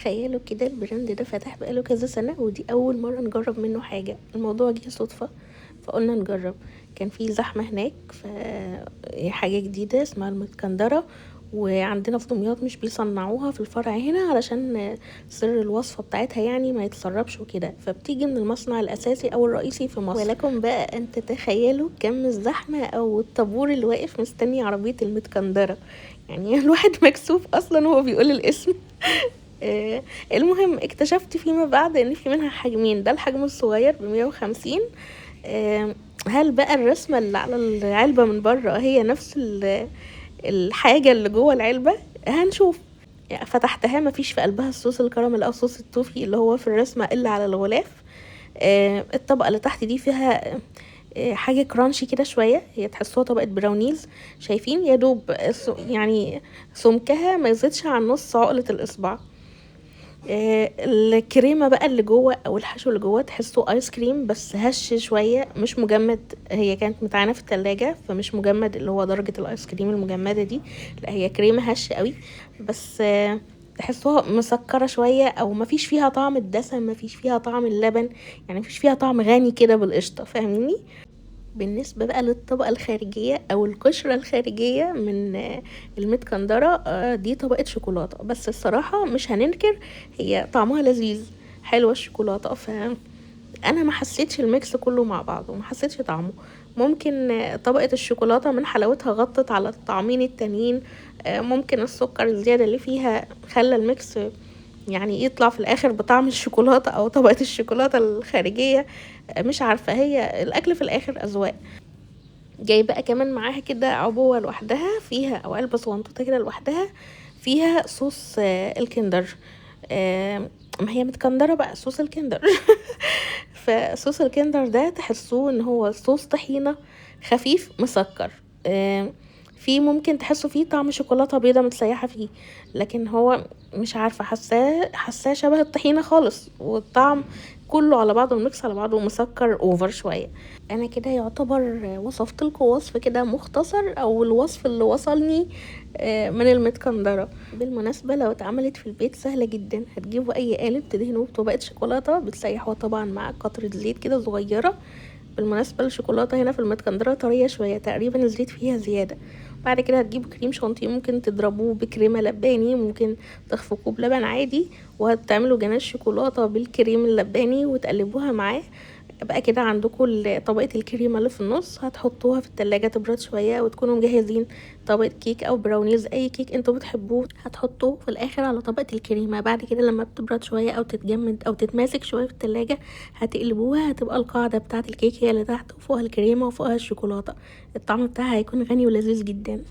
تخيلوا كده البراند ده فتح بقاله كذا سنة، ودي أول مرة نجرب منه حاجة. الموضوع جه صدفة فقلنا نجرب. كان في زحمة هناك، حاجة جديدة اسمها المتكندرة، وعندنا في دمياط مش بيصنعوها في الفرع هنا علشان سر الوصفة بتاعتها يعني ما يتسربش وكده، فبتيجي من المصنع الأساسي أو الرئيسي في مصر. ولكم بقى أن تتخيلوا كم الزحمة أو الطابور اللي واقف مستني عربية المتكندرة. يعني الواحد مكسوف أصلا وهو بيقول الاسم. المهم اكتشفت فيما بعد ان في منها حجمين، ده الحجم الصغير ب150. هل بقى الرسمة اللي على العلبة من بره هي نفس الحاجة اللي جوه العلبة؟ هنشوف. فتحتها مفيش في قلبها الصوص الكراميل او صوص التوفي اللي هو في الرسمة الا على الغلاف. الطبقة اللي تحت دي فيها حاجة كرانشي كده شوية، هي تحسوها طبقة براونيز. شايفين يا دوب يعني سمكها ما يزيدش عن نص عقلة الاصبع. الكريمه بقى اللي جوه او الحشو اللي جوه تحسه ايس كريم بس هش شويه، مش مجمد. هي كانت متعانه في التلاجة فمش مجمد اللي هو درجه الايس كريم المجمده دي، لا هي كريمه هش قوي. بس تحسوها مسكره شويه، او مفيش فيها طعم الدسم، مفيش فيها طعم اللبن، يعني مفيش فيها طعم غني كده بالقشطه، فاهميني؟ بالنسبة بقى للطبقة الخارجية أو القشرة الخارجية من المتكندرة، دي طبقة شوكولاتة، بس الصراحة مش هننكر هي طعمها لذيذ، حلوة الشوكولاتة. فأنا ما حسيتش الميكس كله مع بعضه، ما حسيتش طعمه. ممكن طبقة الشوكولاتة من حلاوتها غطت على الطعمين التانيين. ممكن السكر الزيادة اللي فيها خلى الميكس يعني يطلع في الاخر بطعم الشوكولاتة او طبقة الشوكولاتة الخارجية. مش عارفة، هي الاكل في الاخر اذواق. جاي بقى كمان معاها كده عبوة لوحدها فيها، او علبة صغنطوطة كده لوحدها فيها صوص الكندر. ما هي متكندرة بقى صوص الكندر. فصوص الكندر ده تحسوه ان هو صوص طحينة خفيف مسكر. في ممكن تحسوا فيه طعم شوكولاتة بيضة متسيحة فيه، لكن هو مش عارفة، حاساه شبه الطحينة خالص، والطعم كله على بعضه الميكس على بعضه مسكر اوفر شوية. انا كده يعتبر وصفت لكم وصف كده مختصر، او الوصف اللي وصلني من المتكندرة. بالمناسبة لو اتعملت في البيت سهلة جدا، هتجيبوا اي قالب تدهنوه بطبقة شوكولاتة، بتسيحوها طبعا مع قطرة زيت كده صغيرة. بالمناسبة الشوكولاتة هنا في المتكندرة طرية شوية، تقريبا الزيت فيها زيادة. بعد كده هتجيبوا كريم شانتيه، ممكن تضربوه بكريمة لباني، ممكن تخفقوه بلبن عادي، وهتعملوا جناش شوكولاتة بالكريم اللباني وتقلبوها معاه. بقى كده عندكم طبقة الكريمة اللي في النص، هتحطوها في التلاجة تبرد شوية، وتكونوا مجهزين طبقة كيك او براونيز، اي كيك انتوا بتحبوه هتحطوه في الاخر على طبقة الكريمة. بعد كده لما بتبرد شوية او تتجمد او تتماسك شوية في التلاجة هتقلبوها، هتبقى القاعدة بتاعة الكيك هي اللي تحت، وفوقها الكريمة وفوقها الشوكولاتة. الطعم بتاعها هيكون غني ولذيذ جدا.